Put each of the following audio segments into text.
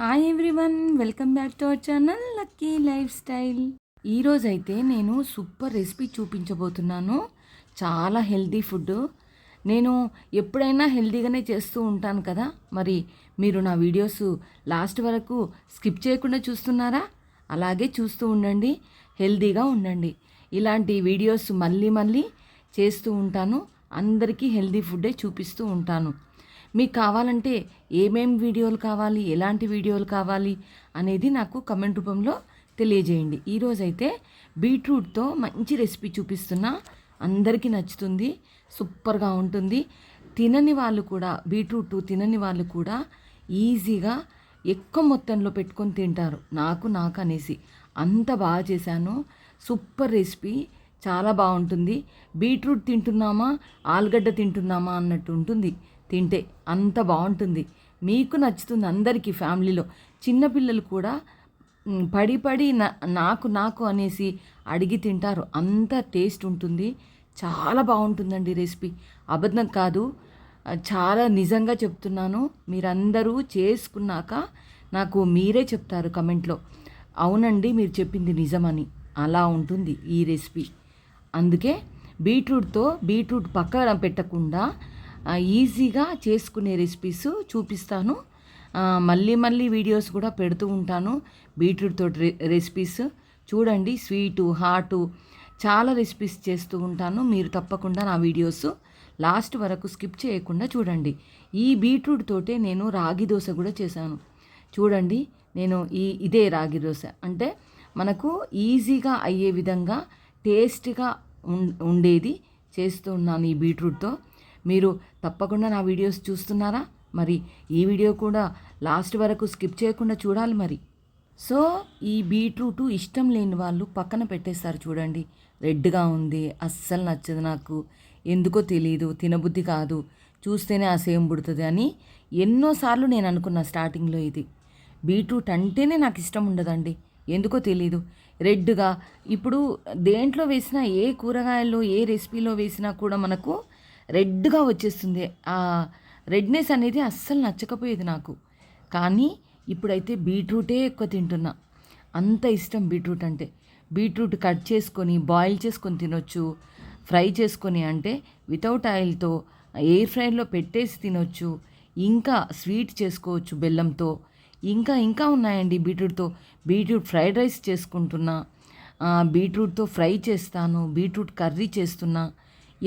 Hi everyone, welcome back to our channel lucky life style. ఈరోజైతే నేను super recipe చూపించబోతున్నాను. చాలా హెల్తీ ఫుడ్. నేను ఎప్పుడైనా హెల్తీగానే చేస్తూ ఉంటాను కదా, మరి మీరు నా వీడియోస్ లాస్ట్ వరకు స్కిప్ చేయకుండా చూస్తున్నారా? అలాగే చూస్తూ ఉండండి, హెల్తీగా ఉండండి. ఇలాంటి వీడియోస్ మళ్ళీ మళ్ళీ చేస్తూ ఉంటాను. అందరికీ హెల్తీ ఫుడ్డే చూపిస్తూ ఉంటాను. మీకు కావాలంటే ఏమేం వీడియోలు కావాలి, ఎలాంటి వీడియోలు కావాలి అనేది నాకు కమెంట్ రూపంలో తెలియజేయండి. ఈరోజైతే బీట్రూట్తో మంచి రెసిపీ చూపిస్తున్నా. అందరికీ నచ్చుతుంది, సూపర్గా ఉంటుంది. తినని వాళ్ళు కూడా, బీట్రూట్ తినని వాళ్ళు కూడా ఈజీగా ఎక్కువ మొత్తంలో పెట్టుకొని తింటారు. నాకు అనేసి అంత బాగా చేశాను. సూపర్ రెసిపీ, చాలా బాగుంటుంది. బీట్రూట్ తింటున్నామా, ఆలుగడ్డ తింటున్నామా అన్నట్టు ఉంటుంది తింటే. అంత బాగుంటుంది, మీకు నచ్చుతుంది. అందరికీ ఫ్యామిలీలో చిన్నపిల్లలు కూడా పడి నాకు అనేసి అడిగి తింటారు. అంత టేస్ట్ ఉంటుంది. చాలా బాగుంటుందండి రెసిపీ, అబద్ధం కాదు, చాలా నిజంగా చెప్తున్నాను. మీరందరూ చేసుకున్నాక నాకు మీరే చెప్తారు కమెంట్లో, అవునండి మీరు చెప్పింది నిజమని. అలా ఉంటుంది ఈ రెసిపీ. అందుకే బీట్రూట్ పక్కన పెట్టకుండా ఈజీగా చేసుకునే రెసిపీస్ చూపిస్తాను. మళ్ళీ వీడియోస్ కూడా పెడుతూ ఉంటాను బీట్రూట్ తోటి రెసిపీస్. చూడండి, స్వీటు, హాటు చాలా రెసిపీస్ చేస్తూ ఉంటాను. మీరు తప్పకుండా నా వీడియోస్ లాస్ట్ వరకు స్కిప్ చేయకుండా చూడండి. ఈ బీట్రూట్ తోటే నేను రాగి దోశ కూడా చేశాను. చూడండి, నేను ఇదే రాగి దోశ అంటే మనకు ఈజీగా అయ్యే విధంగా టేస్ట్గా ఉండేది చేస్తూ ఉన్నాను ఈ బీట్రూట్తో. మీరు తప్పకుండా నా వీడియోస్ చూస్తున్నారా? మరి ఈ వీడియో కూడా లాస్ట్ వరకు స్కిప్ చేయకుండా చూడాలి మరి. సో ఈ బీట్రూట్ ఇష్టం లేని వాళ్ళు పక్కన పెట్టేస్తారు. చూడండి, రెడ్గా ఉంది, అస్సలు నచ్చదు నాకు, ఎందుకో తెలియదు, తినబుద్ధి కాదు, చూస్తేనే అసహ్యం పుడుతుంది అని ఎన్నోసార్లు నేను అనుకున్నా స్టార్టింగ్లో. ఇది బీట్రూట్ అంటేనే నాకు ఇష్టం ఉండదండి, ఎందుకో తెలీదు. రెడ్గా ఇప్పుడు దేంట్లో వేసినా, ఏ కూరగాయల్లో ఏ రెసిపీలో వేసినా కూడా మనకు రెడ్గా వచ్చేస్తుంది. ఆ రెడ్నెస్ అనేది అస్సలు నచ్చకపోయేది నాకు. కానీ ఇప్పుడైతే బీట్రూటే ఎక్కువ తింటున్నా, అంత ఇష్టం బీట్రూట్ అంటే. బీట్రూట్ కట్ చేసుకొని బాయిల్ చేసుకొని తినొచ్చు, ఫ్రై చేసుకొని అంటే వితౌట్ ఆయిల్తో ఎయిర్ ఫ్రైలో పెట్టేసి తినొచ్చు, ఇంకా స్వీట్ చేసుకోవచ్చు బెల్లంతో. ఇంకా ఉన్నాయండి బీట్రూట్తో. బీట్రూట్ ఫ్రైడ్ రైస్ చేసుకుంటున్నా, బీట్రూట్తో ఫ్రై చేస్తాను, బీట్రూట్ కర్రీ చేస్తున్నా,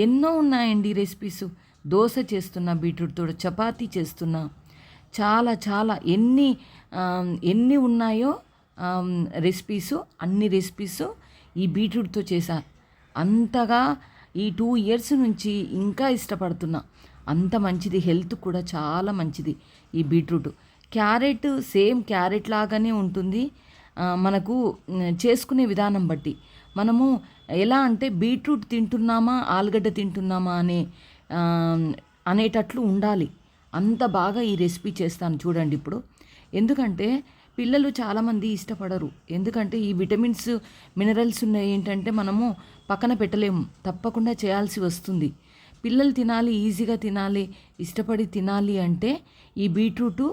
ఎన్నో ఉన్నాయండి రెసిపీస్. దోశ చేస్తున్నా బీట్రూట్తో, చపాతీ చేస్తున్నా, చాలా ఎన్ని ఉన్నాయో రెసిపీసు, అన్ని రెసిపీసు ఈ బీట్రూట్తో చేశా. అంతగా ఈ 2 years నుంచి ఇంకా ఇష్టపడుతున్నా. అంత మంచిది, హెల్త్ కూడా చాలా మంచిది ఈ బీట్రూట్. క్యారెట్ సేమ్ క్యారెట్ లాగానే ఉంటుంది. మనకు చేసుకునే విధానం బట్టి మనము ఎలా అంటే బీట్రూట్ తింటున్నామా, ఆలుగడ్డ తింటున్నామా అనేటట్లు ఉండాలి. అంత బాగా ఈ రెసిపీ చేస్తాను చూడండి ఇప్పుడు. ఎందుకంటే పిల్లలు చాలామంది ఇష్టపడరు. ఎందుకంటే ఈ విటమిన్స్, మినరల్స్ ఉన్నాయి ఏంటంటే మనము పక్కన పెట్టలేము, తప్పకుండా చేయాల్సి వస్తుంది. పిల్లలు తినాలి, ఈజీగా తినాలి, ఇష్టపడి తినాలి అంటే ఈ బీట్రూటు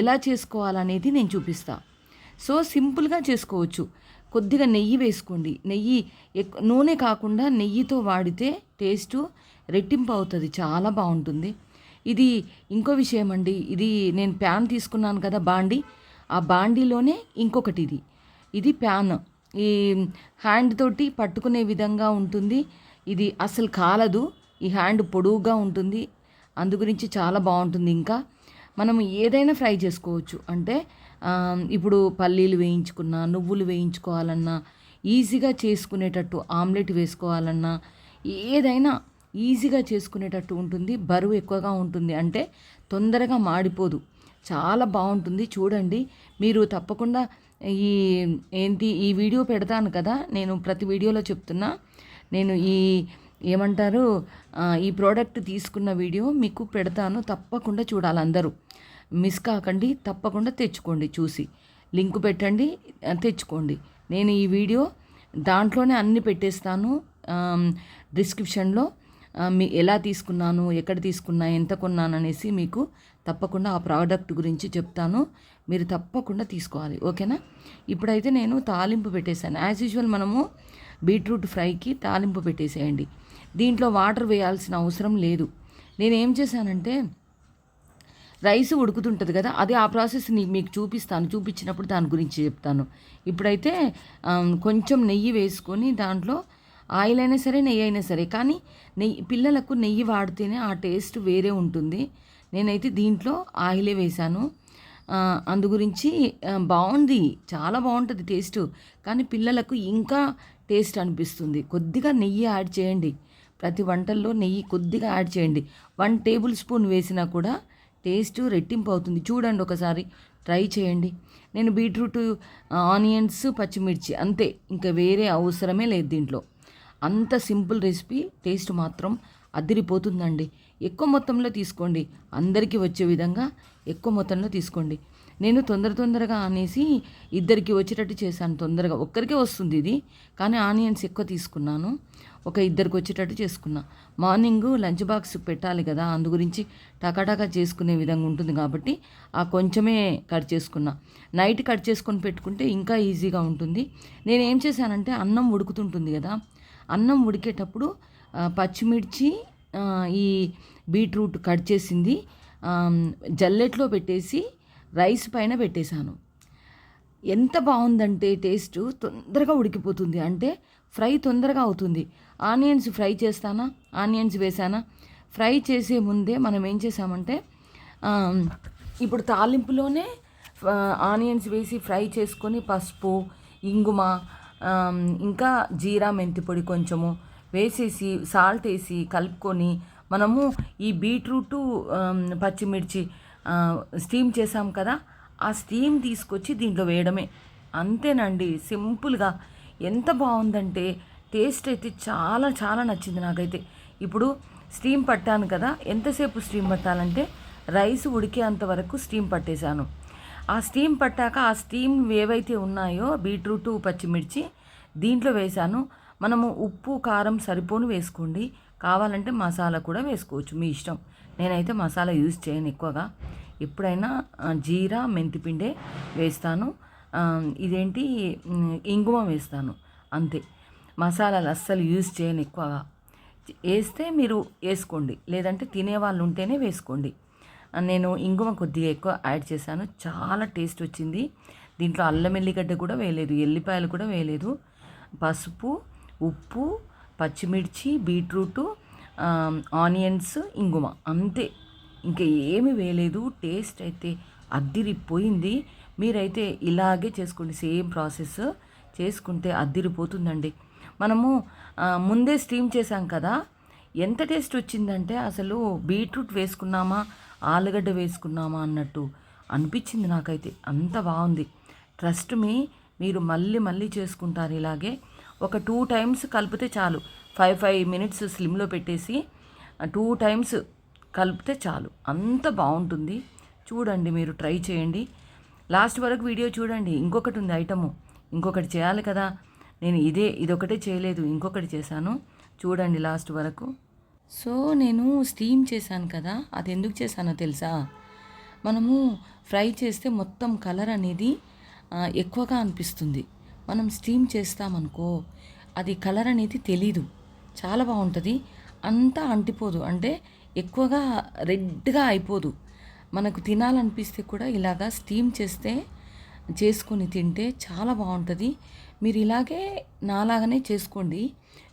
ఎలా చేసుకోవాలనేది నేను చూపిస్తాను. సో సింపుల్గా చేసుకోవచ్చు. కొద్దిగా నెయ్యి వేసుకోండి. నూనె కాకుండా నెయ్యితో వాడితే టేస్టు రెట్టింపు అవుతుంది, చాలా బాగుంటుంది. ఇది ఇంకో విషయం అండి, ఇది నేను ప్యాన్ తీసుకున్నాను కదా బాండి, ఆ బాండీలోనే ఇంకొకటి ఇది ప్యాన్. ఈ హ్యాండ్ తోటి పట్టుకునే విధంగా ఉంటుంది. ఇది అసలు కాలదు, ఈ హ్యాండ్ పొడవుగా ఉంటుంది, అందు గురించి చాలా బాగుంటుంది. ఇంకా మనం ఏదైనా ఫ్రై చేసుకోవచ్చు. అంటే ఇప్పుడు పల్లీలు వేయించుకున్నా, నువ్వులు వేయించుకోవాలన్నా, ఈజీగా చేసుకునేటట్టు ఆమ్లెట్ వేసుకోవాలన్నా, ఏదైనా ఈజీగా చేసుకునేటట్టు ఉంటుంది. బరువు ఎక్కువగా ఉంటుంది అంటే తొందరగా మాడిపోదు, చాలా బాగుంటుంది. చూడండి, మీరు తప్పకుండా ఈ వీడియో పెడతాను కదా, నేను ప్రతి వీడియోలో చెప్తున్నా. నేను ఏమంటారు ఈ ప్రోడక్ట్ తీసుకున్న వీడియో మీకు పెడతాను, తప్పకుండా చూడాలి అందరూ, మిస్ కాకండి. తప్పకుండా తెచ్చుకోండి, చూసి లింక్ పెట్టండి, తెచ్చుకోండి. నేను ఈ వీడియో దాంట్లోనే అన్నీ పెట్టేస్తాను డిస్క్రిప్షన్లో. ఎలా తీసుకున్నాను, ఎక్కడ తీసుకున్నా, ఎంత కొన్నాను అనేసి మీకు తప్పకుండా ఆ ప్రోడక్ట్ గురించి చెప్తాను. మీరు తప్పకుండా తీసుకోవాలి, ఓకేనా? ఇప్పుడైతే నేను తాలింపు పెట్టేశాను. యాజ్ యూజువల్ మనము బీట్రూట్ ఫ్రైకి తాలింపు పెట్టేసేయండి. దీంట్లో వాటర్ వేయాల్సిన అవసరం లేదు. నేనేం చేశానంటే రైస్ ఉడుకుతుంటుంది కదా, అది ఆ ప్రాసెస్ మీకు చూపిస్తాను. చూపించినప్పుడు దాని గురించి చెప్తాను. ఇప్పుడైతే కొంచెం నెయ్యి వేసుకొని దాంట్లో ఆయిల్ అయినా సరే నెయ్యి అయినా సరే, కానీ పిల్లలకు నెయ్యి వాడితేనే ఆ టేస్ట్ వేరే ఉంటుంది. నేనైతే దీంట్లో ఆయిలే వేశాను. అందు గురించి బాగుంది, చాలా బాగుంటుంది టేస్ట్. కానీ పిల్లలకు ఇంకా టేస్ట్ అనిపిస్తుంది. కొద్దిగా నెయ్యి యాడ్ చేయండి. ప్రతి వంటల్లో నెయ్యి కొద్దిగా యాడ్ చేయండి. 1 టేబుల్ స్పూన్ వేసినా కూడా టేస్ట్ రెట్టింపు అవుతుంది. చూడండి, ఒకసారి ట్రై చేయండి. నేను బీట్రూట్, ఆనియన్స్, పచ్చిమిర్చి అంతే, ఇంకా వేరే అవసరమే లేదు దీంట్లో. అంత సింపుల్ రెసిపీ, టేస్ట్ మాత్రం అదిరిపోతుందండి. ఎక్కువ మొత్తంలో తీసుకోండి, అందరికీ వచ్చే విధంగా ఎక్కువ మొత్తంలో తీసుకోండి. నేను తొందరగా అనేసి ఇద్దరికి వచ్చేటట్టు చేశాను. తొందరగా ఒక్కరికే వస్తుంది ఇది, కానీ ఆనియన్స్ ఎక్కువ తీసుకున్నాను. ఒక ఇద్దరికి వచ్చేటట్టు చేసుకున్నా. మార్నింగ్ లంచ్ బాక్స్ పెట్టాలి కదా, అందు గురించి టకాటకా చేసుకునే విధంగా ఉంటుంది కాబట్టి ఆ కొంచెమే కట్ చేసుకున్నా. నైట్ కట్ చేసుకొని పెట్టుకుంటే ఇంకా ఈజీగా ఉంటుంది. నేను ఏం చేశానంటే, అన్నం ఉడుకుతుంటుంది కదా, అన్నం ఉడికేటప్పుడు పచ్చిమిర్చి, ఈ బీట్రూట్ కట్ చేసింది జల్లెట్లో పెట్టేసి రైస్ పైన పెట్టేశాను. ఎంత బాగుందంటే టేస్ట్ తొందరగా ఉడికిపోతుంది, అంటే ఫ్రై తొందరగా అవుతుంది. ఆనియన్స్ ఫ్రై చేస్తానా, ఆనియన్స్ వేసానా, ఫ్రై చేసే ముందే మనం ఏం చేసామంటే, ఇప్పుడు తాలింపులోనే ఆనియన్స్ వేసి ఫ్రై చేసుకొని పసుపు, ఇంగుమ, ఇంకా జీరా మెంతి పొడి కొంచెము వేసేసి సాల్ట్ వేసి కలుపుకొని మనము ఈ బీట్రూటు, పచ్చిమిర్చి స్టీమ్ చేసాం కదా, ఆ స్టీమ్ తీసుకొచ్చి దీంట్లో వేయడమే. అంతేనండి, సింపుల్గా. ఎంత బాగుందంటే టేస్ట్ అయితే చాలా చాలా నచ్చింది నాకైతే. ఇప్పుడు స్టీమ్ పట్టాను కదా, ఎంతసేపు స్టీమ్ పట్టాలంటే రైస్ ఉడికేంత వరకు స్టీమ్ పట్టేశాను. ఆ స్టీమ్ పట్టాక ఆ స్టీమ్ ఏవైతే ఉన్నాయో బీట్రూటు, పచ్చిమిర్చి దీంట్లో వేశాను. మనము ఉప్పు, కారం సరిపోను వేసుకోండి. కావాలంటే మసాలా కూడా వేసుకోవచ్చు, మీ ఇష్టం. నేనైతే మసాలా యూజ్ చేయను ఎక్కువగా. ఎప్పుడైనా జీరా, మెంతిపిండే వేస్తాను. ఇదేంటి, ఇంగువ వేస్తాను, అంతే. మసాలాలు అస్సలు యూజ్ చేయను ఎక్కువగా. వేస్తే మీరు వేసుకోండి, లేదంటే తినేవాళ్ళు ఉంటేనే వేసుకోండి. నేను ఇంగువ కొద్దిగా ఎక్కువ యాడ్ చేశాను, చాలా టేస్ట్ వచ్చింది. దీంట్లో అల్లం ఎల్లిగడ్డ కూడా వేయలేదు, ఎల్లిపాయలు కూడా వేయలేదు. పసుపు, ఉప్పు, పచ్చిమిర్చి, బీట్రూటు, ఆనియన్స్, ఇంగువ అంతే, ఇంకా ఏమీ వేయలేదు. టేస్ట్ అయితే అద్దిరిపోయింది. మీరైతే ఇలాగే చేసుకోండి, సేమ్ ప్రాసెస్ చేసుకుంటే అద్దిరిపోతుందండి. మనము ముందే స్టీమ్ చేసాం కదా, ఎంత టేస్ట్ వచ్చిందంటే అసలు బీట్రూట్ వేసుకున్నామా, ఆలుగడ్డ వేసుకున్నామా అన్నట్టు అనిపించింది నాకైతే. అంత బాగుంది. ట్రస్ట్ మీ, మీరు మళ్ళీ చేసుకుంటారు ఇలాగే. ఒక 2 టైమ్స్ కలిపితే చాలు. 5 మినిట్స్ స్లిమ్లో పెట్టేసి 2 టైమ్స్ కలిపితే చాలు, అంత బాగుంటుంది. చూడండి, మీరు ట్రై చేయండి. లాస్ట్ వరకు వీడియో చూడండి. ఇంకొకటి ఉంది ఐటము, ఇంకొకటి చేయాలి కదా. నేను ఇదొకటే చేయలేదు, ఇంకొకటి చేశాను. చూడండి లాస్ట్ వరకు. సో నేను స్టీమ్ చేశాను కదా, అది ఎందుకు చేశానో తెలుసా? మనము ఫ్రై చేస్తే మొత్తం కలర్ అనేది ఎక్కువగా అనిపిస్తుంది. మనం స్టీమ్ చేస్తామనుకో, అది కలర్ అనేది తెలీదు, చాలా బాగుంటుంది. అంతా అంటిపోదు, అంటే ఎక్కువగా రెడ్గా అయిపోదు. మనకు తినాలనిపిస్తే కూడా ఇలాగా స్టీమ్ చేసుకొని తింటే చాలా బాగుంటుంది. మీరు ఇలాగే నాలాగానే చేసుకోండి.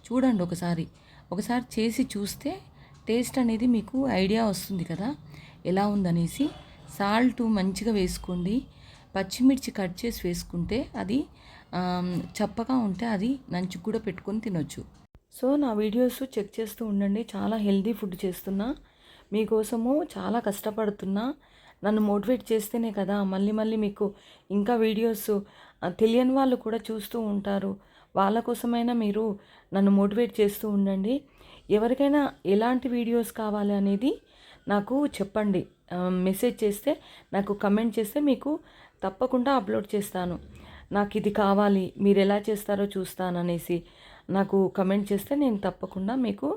చూడండి, ఒకసారి చేసి చూస్తే టేస్ట్ అనేది మీకు ఐడియా వస్తుంది కదా ఎలా ఉందనేసి. సాల్ట్ మంచిగా వేసుకోండి. పచ్చిమిర్చి కట్ చేసి వేసుకుంటే అది చప్పగా ఉంటే అది నంచుకు కూడా పెట్టుకొని తినొచ్చు. సో నా వీడియోస్ చెక్ చేస్తూ ఉండండి. చాలా హెల్దీ ఫుడ్ చేస్తున్నా మీకోసము, చాలా కష్టపడుతున్నా. నన్ను మోటివేట్ చేస్తేనే కదా మళ్ళీ మీకు ఇంకా వీడియోస్ తెలియని వాళ్ళు కూడా చూస్తూ ఉంటారు. వాళ్ళ కోసమైనా మీరు నన్ను మోటివేట్ చేస్తూ ఉండండి. ఎవరికైనా ఎలాంటి వీడియోస్ కావాలి అనేది నాకు చెప్పండి. మెసేజ్ చేస్తే, నాకు కమెంట్ చేస్తే మీకు తప్పకుండా అప్లోడ్ చేస్తాను. నాకు ఇది కావాలి, మీరు ఎలా చేస్తారో చూస్తాననేసి నాకు కమెంట్ చేస్తే నేను తప్పకుండా మీకు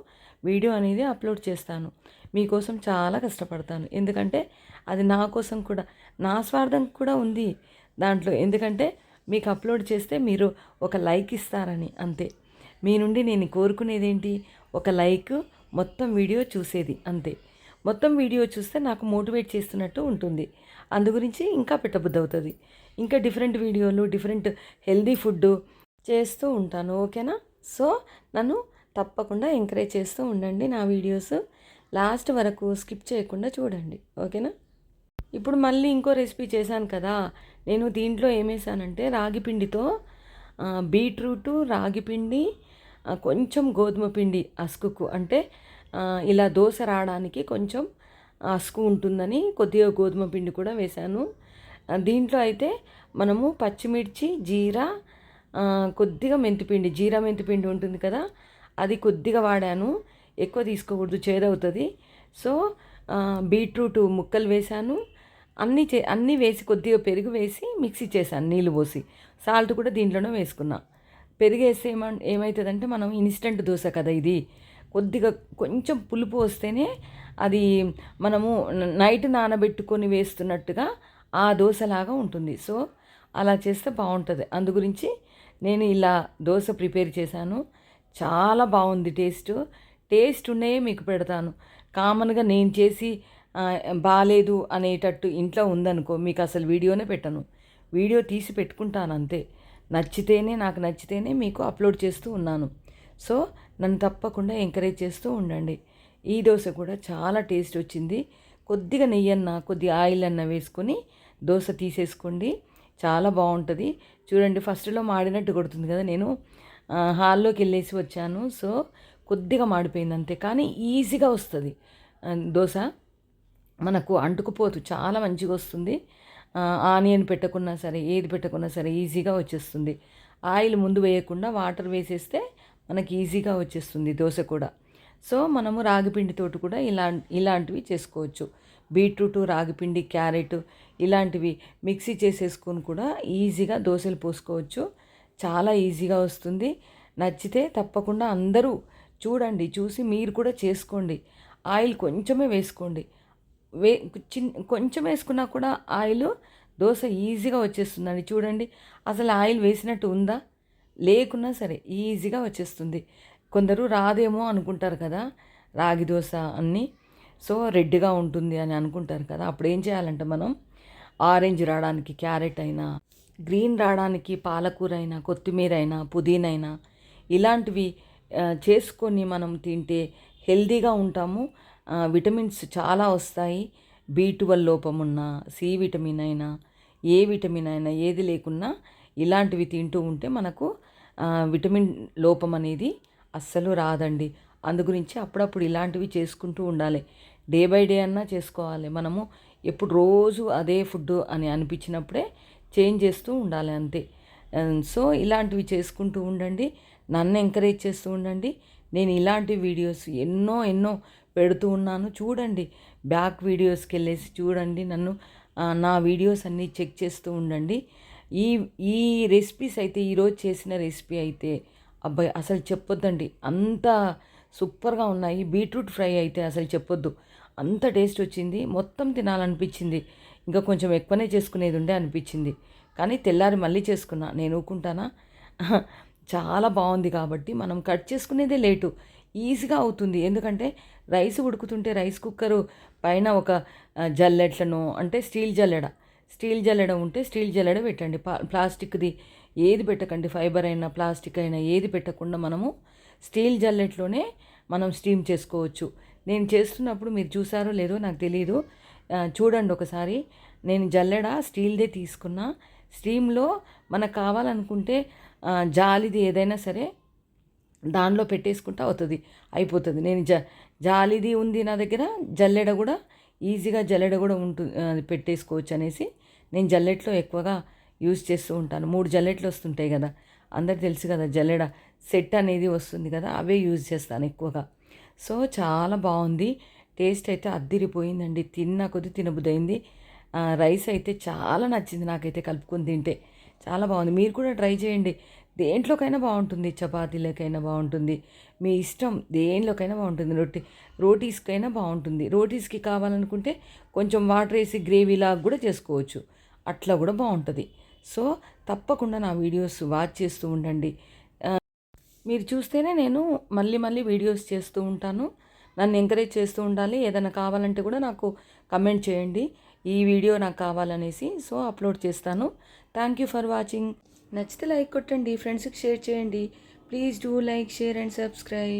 వీడియో అనేది అప్లోడ్ చేస్తాను. మీకోసం చాలా కష్టపడతాను. ఎందుకంటే అది నా కోసం కూడా, నా స్వార్థం కూడా ఉంది దాంట్లో. ఎందుకంటే మీకు అప్లోడ్ చేస్తే మీరు ఒక లైక్ ఇస్తారని, అంతే. మీ నుండి నేను కోరుకునేదేంటి, ఒక లైక్, మొత్తం వీడియో చూసేది, అంతే. మొత్తం వీడియో చూస్తే నాకు మోటివేట్ చేస్తున్నట్టు ఉంటుంది. అందు గురించి ఇంకా పెట్టబుద్ధి అవుతుంది. ఇంకా డిఫరెంట్ వీడియోలు, డిఫరెంట్ హెల్దీ ఫుడ్ చేస్తూ ఉంటాను. ఓకేనా? సో నన్ను తప్పకుండా ఎంకరేజ్ చేస్తూ ఉండండి. నా వీడియోస్ లాస్ట్ వరకు స్కిప్ చేయకుండా చూడండి. ఓకేనా? ఇప్పుడు మళ్ళీ ఇంకో రెసిపీ చేశాను కదా, నేను దీంట్లో ఏమేసానంటే రాగి పిండితో బీట్రూటు, రాగి పిండి, కొంచెం గోధుమ పిండి అసుకుకు, అంటే ఇలా దోశ రావడానికి కొంచెం అసుకు ఉంటుందని కొద్దిగా గోధుమ పిండి కూడా వేశాను. దీంట్లో అయితే మనము పచ్చిమిర్చి, జీరా, కొద్దిగా మెంతిపిండి, జీరా మెంతిపిండి ఉంటుంది కదా, అది కొద్దిగా వాడాను. ఎక్కువ తీసుకోకూడదు, చేదవుతుంది. సో బీట్రూట్ ముక్కలు వేశాను. అన్నీ వేసి కొద్దిగా పెరుగు వేసి మిక్సీ చేశాను, నీళ్ళు పోసి. సాల్ట్ కూడా దీంట్లోనే వేసుకున్నా. పెరుగు వేస్తే ఏమవుతుందంటే, మనం ఇన్స్టెంట్ దోశ కదా ఇది, కొద్దిగా కొంచెం పులుపు వస్తేనే అది మనము నైట్ నానబెట్టుకొని వేస్తున్నట్టుగా ఆ దోశలాగా ఉంటుంది. సో అలా చేస్తే బాగుంటుంది. అందు గురించి నేను ఇలా దోశ ప్రిపేర్ చేశాను. చాలా బాగుంది. టేస్ట్ ఉన్నాయే మీకు పెడతాను. కామన్గా నేను చేసి బాగాలేదు అనేటట్టు ఇంట్లో ఉందనుకో, మీకు అసలు వీడియోనే పెట్టను. వీడియో తీసి పెట్టుకుంటాను అంతే. నాకు నచ్చితేనే మీకు అప్లోడ్ చేస్తూ ఉన్నాను. సో నన్ను తప్పకుండా ఎంకరేజ్ చేస్తూ ఉండండి. ఈ దోశ కూడా చాలా టేస్ట్ వచ్చింది. కొద్దిగా నెయ్యన్న, కొద్దిగా ఆయిల్ అన్న వేసుకొని దోశ తీసేసుకోండి, చాలా బాగుంటుంది. చూడండి, ఫస్ట్లో మాడినట్టు కొడుతుంది కదా, నేను హాల్లోకి వెళ్ళేసి వచ్చాను. సో కొద్దిగా మాడిపోయింది అంతే, కానీ ఈజీగా వస్తుంది దోశ, మనకు అంటుకుపోతూ చాలా మంచిగా వస్తుంది. ఆనియన్ పెట్టకున్నా సరే, ఏది పెట్టకున్నా సరే ఈజీగా వచ్చేస్తుంది. ఆయిల్ ముందు వేయకుండా వాటర్ వేసేస్తే మనకి ఈజీగా వచ్చేస్తుంది దోశ కూడా. సో మనము రాగిపిండితోటి కూడా ఇలాంటివి చేసుకోవచ్చు. బీట్రూట్, రాగిపిండి, క్యారెట్ ఇలాంటివి మిక్సీ చేసేసుకొని కూడా ఈజీగా దోశలు పోసుకోవచ్చు. చాలా ఈజీగా వస్తుంది. నచ్చితే తప్పకుండా అందరూ చూడండి, చూసి మీరు కూడా చేసుకోండి. ఆయిల్ కొంచెమే వేసుకోండి. కొంచెం వేసుకున్నా కూడా ఆయిల్ దోశ ఈజీగా వచ్చేస్తుందండి. చూడండి, అసలు ఆయిల్ వేసినట్టు ఉందా, లేకున్నా సరే ఈజీగా వచ్చేస్తుంది. కొందరు రాదేమో అనుకుంటారు కదా, రాగి దోశ అన్నీ సో రెడ్గా ఉంటుంది అని అనుకుంటారు కదా. అప్పుడు ఏం చేయాలంటే, మనం ఆరెంజ్ రావడానికి క్యారెట్ అయినా, గ్రీన్ రావడానికి పాలకూర అయినా, కొత్తిమీర అయినా, పుదీనా అయినా ఇలాంటివి చేసుకొని మనం తింటే హెల్తీగా ఉంటాము. విటమిన్స్ చాలా వస్తాయి. B12 లోపం ఉన్న, సి విటమిన్ అయినా, ఏ విటమిన్ అయినా, ఏది లేకున్నా ఇలాంటివి తింటూ ఉంటే మనకు విటమిన్ లోపం అనేది అస్సలు రాదండి. అందు గురించి అప్పుడప్పుడు ఇలాంటివి చేసుకుంటూ ఉండాలి. డే బై డే అన్నా చేసుకోవాలి. మనము ఎప్పుడు రోజు అదే ఫుడ్ అని అనిపించినప్పుడే చేంజ్ చేస్తూ ఉండాలి, అంతే. సో ఇలాంటివి చేసుకుంటూ ఉండండి, నన్ను ఎంకరేజ్ చేస్తూ ఉండండి. నేను ఇలాంటి వీడియోస్ ఎన్నో పెడుతూ ఉన్నాను. చూడండి, బ్యాక్ వీడియోస్కి వెళ్ళేసి చూడండి, నా వీడియోస్ అన్నీ చెక్ చేస్తూ ఉండండి. ఈ రెసిపీస్ అయితే, ఈరోజు చేసిన రెసిపీ అయితే అబ్బాయి అసలు చెప్పొద్దండి, అంత సూపర్గా ఉన్నాయి. బీట్రూట్ ఫ్రై అయితే అసలు చెప్పొద్దు, అంత టేస్ట్ వచ్చింది. మొత్తం తినాలనిపించింది. ఇంకా కొంచెం ఎక్కువనే చేసుకునేది ఉండే అనిపించింది, కానీ తెల్లారి మళ్ళీ చేసుకున్నా. నేను ఊరుకుంటానా? చాలా బాగుంది. కాబట్టి మనం కట్ చేసుకునేదే లేటు, ఈజీగా అవుతుంది. ఎందుకంటే రైస్ ఉడుకుతుంటే రైస్ కుక్కరు పైన ఒక జల్లెట్లను, అంటే స్టీల్ జల్లెడ ఉంటే స్టీల్ జల్లెడ పెట్టండి. ప్లాస్టిక్ది ఏది పెట్టకండి, ఫైబర్ అయినా ప్లాస్టిక్ అయినా ఏది పెట్టకుండా మనము స్టీల్ జల్లెట్లోనే మనం స్టీమ్ చేసుకోవచ్చు. నేను చేస్తున్నప్పుడు మీరు చూసారో లేదో నాకు తెలియదు, చూడండి ఒకసారి. నేను జల్లెడ స్టీల్దే తీసుకున్నా. స్టీమ్లో మనకు కావాలనుకుంటే జాలిది ఏదైనా సరే దానిలో పెట్టేసుకుంటా అయిపోతుంది. నేను జాలిది ఉంది నా దగ్గర, జల్లెడ కూడా ఈజీగా జల్లెడ కూడా ఉంటుంది, పెట్టేసుకోవచ్చు అనేసి నేను జల్లెట్లో ఎక్కువగా యూజ్ చేస్తూ ఉంటాను. 3 జల్లెట్లు వస్తుంటాయి కదా, అందరికి తెలుసు కదా, జల్లెడ సెట్ అనేది వస్తుంది కదా, అవే యూజ్ చేస్తాను ఎక్కువగా. సో చాలా బాగుంది. టేస్ట్ అయితే అద్దిరిపోయిందండి. తిన్న కొద్ది తినబుద్దయింది. రైస్ అయితే చాలా నచ్చింది నాకైతే, కలుపుకొని తింటే చాలా బాగుంది. మీరు కూడా ట్రై చేయండి. దేంట్లోకైనా బాగుంటుంది, చపాతీలకైనా బాగుంటుంది, మీ ఇష్టం దేనిలోకైనా బాగుంటుంది, రోటీస్కైనా బాగుంటుంది. రోటీస్కి కావాలనుకుంటే కొంచెం వాటర్ వేసి గ్రేవీలాగా కూడా చేసుకోవచ్చు, అట్లా కూడా బాగుంటుంది. సో తప్పకుండా నా వీడియోస్ వాచ్ చేస్తూ ఉండండి. మీరు చూస్తేనే నేను మళ్ళీ మళ్ళీ వీడియోస్ చేస్తూ ఉంటాను. నన్ను ఎంకరేజ్ చేస్తూ ఉండాలి. ఏదైనా కావాలంటే కూడా నాకు కమెంట్ చేయండి, ఈ వీడియో నాకు కావాలనేసి. సో అప్లోడ్ చేస్తాను. Thank you for watching. నచ్చితే లైక్ కొట్టండి, ఫ్రెండ్స్కి షేర్ చేయండి. Please do like, share and subscribe.